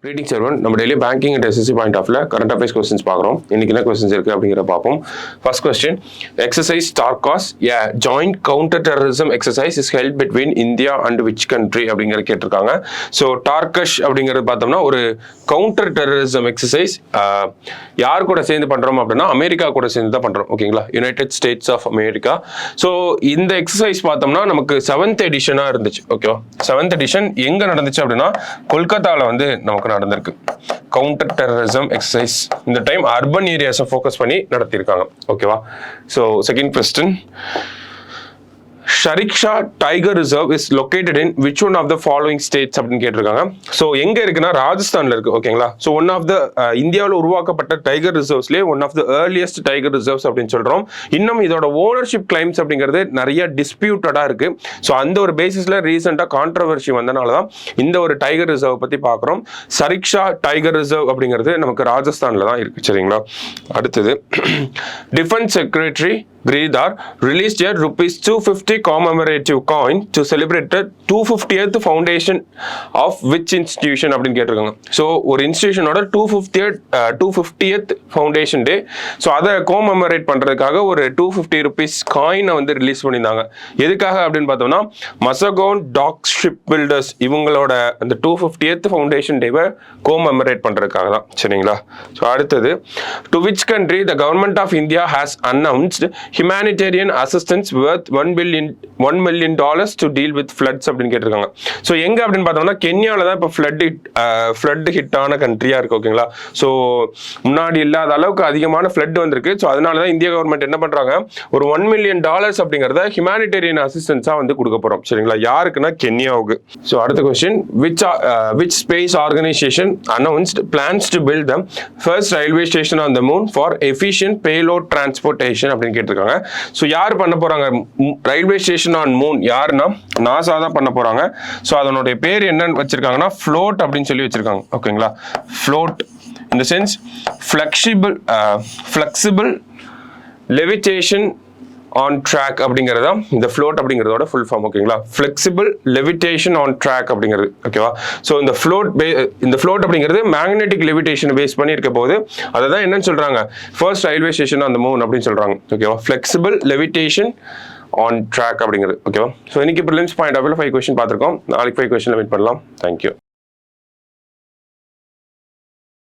Greetings everyone. நம்ம daily banking and SSC point ஆஃப்ல current affairs questions பார்க்குறோம். இன்னைக்கு என்ன கொஸ்டின்ஸ் இருக்கு அப்படிங்கிற பார்ப்போம். First question, exercise Tarkash joint counter terrorism exercise is held between India and which country அப்படிங்கிற கேட்டிருக்காங்க. ஸோ டார்கஷ் அப்படிங்கிறது பார்த்தோம்னா ஒரு கவுண்டர் டெரரிசம் எக்ஸசைஸ் யார் கூட சேர்ந்து பண்றோம் அப்படின்னா அமெரிக்கா கூட சேர்ந்து தான் பண்றோம். ஓகேங்களா, united states of America. So இந்த எக்ஸசைஸ் பார்த்தோம்னா நமக்கு 7th எடிஷனா இருந்துச்சு. ஓகேவா, 7th எடிஷன் எங்க நடந்துச்சு அப்படின்னா கொல்கத்தாவில் வந்து நமக்கு நடந்திருக்கு. கவுண்டர் டெரரிசம் எக்ஸசைஸ் இந்த டைம் அர்பன் ஏரியாஸை ஃபோக்கஸ் பண்ணி நடத்தியிருக்காங்க. ஓகேவா. So second question, Sariska tiger reserve is located in which one of the following states அப்படின்னு கேட்டிருக்காங்க. ஸோ எங்க இருக்குன்னா ராஜஸ்தான்ல இருக்கு. ஓகேங்களா. ஸோ ஒன் ஆஃப் த இந்தியாவில் உருவாக்கப்பட்ட டைகர் ரிசர்வ்ஸ்லேயே one of the earliest tiger reserves அப்படின்னு சொல்றோம். இன்னும் இதோட ஓனர்ஷிப் கிளைம்ஸ் அப்படிங்கிறது நிறைய டிஸ்பியூட்டடா இருக்கு. ஸோ அந்த ஒரு பேசிஸ்ல ரீசெண்டா கான்ட்ரவர்சி வந்தனால தான் இந்த ஒரு டைகர் ரிசர்வ் பத்தி பார்க்குறோம். சரிக்ஷா டைகர் ரிசர்வ் அப்படிங்கிறது நமக்கு ராஜஸ்தான்ல தான் இருக்கு. சரிங்களா. அடுத்தது, defence secretary Giridhar released a ₹250 commemorative coin to celebrate the 250th foundation of which institution அப்படின்னு கேட்டிருக்காங்க. ஸோ ஒரு இன்ஸ்டிடியூஷனோட 250th ஃபவுண்டேஷன் டே. ஸோ அதை கோமெமரேட் பண்றதுக்காக ஒரு ₹250 காயினை வந்து ரிலீஸ் பண்ணியிருந்தாங்க. எதுக்காக அப்படின்னு பார்த்தோம்னா மசகோன் டாக் ஷிப் பில்டர்ஸ் இவங்களோட அந்த 250th ஃபவுண்டேஷன் டேவை கோமெமரேட் பண்றதுக்காக தான். சரிங்களா. ஸோ அடுத்தது, to which country the government of India has announced humanitarian assistance worth $1 million to deal with floods அப்படின்னு கேட்டிருக்காங்க. ஸோ எங்க அப்படின்னு பார்த்தோம்னா கென்யால தான் இப்போ ஃப்ளட் ஹிட் ஆன கண்ட்ரியா இருக்கு. ஓகேங்களா. ஸோ முன்னாடி இல்லாத அளவுக்கு அதிகமான ஃப்ளட் வந்திருக்கு. ஸோ அதனால தான் இந்திய கவர்மெண்ட் என்ன பண்றாங்க, ஒரு $1 million அப்படிங்கிறத ஹியூமானிட்டேரியன் அசிஸ்டன்ஸா வந்து கொடுக்க போறோம். சரிங்களா. யாருக்குன்னா கென்யாவுக்கு. ஸோ அடுத்த question, which space organization announced plans to build the first railway station on the moon for efficient payload transportation அப்படின்னு கேட்டிருக்காங்க. ஸோ யார் பண்ண போறாங்க ரயில்வே ஸ்டேஷன் ஆன் மூன்? யாருன்னா நாசா தான் பண்ண போறாங்க. ஸோ அதனுடைய பேர் என்னன்னு வச்சிருக்காங்கன்னா ஃப்ளோட் அப்படின்னு சொல்லி வச்சிருக்காங்க. ஓகேங்களா. Float in the sense flexible levitation on track அப்படிங்கிறதா இந்த ஃப்ளோட் அப்படிங்கிறதோட ஃபுல் ஃபார்ம். ஓகேங்களா. ஃபிளெக்சிபிள் லெவிடேஷன் ஆன் ட்ராக் அப்படிங்கிறது. ஓகேவா. ஸோ இந்த ஃப்ளோட் அப்படிங்கிறது மேக்னெட்டிக் லெவிடேஷன் பேஸ் பண்ணி இருக்க போது அதை தான் என்னன்னு சொல்றாங்க, first railway station on the moon அப்படின்னு சொல்றாங்க. ஓகேவா. ஃபிளெக்சிபிள் லெவிடேஷன் ஆன் ட்ராக் அப்படிங்கிறது. ஓகேவா. ஸோ இன்னைக்கு ப்ரிலிம்ஸ் பாயிண்ட் ஆஃப் 5 கொஸ்டின் பார்த்துருக்கோம். நாளைக்கு 5 கொஸ்டின் மீட் பண்ணலாம். தேங்க்யூ.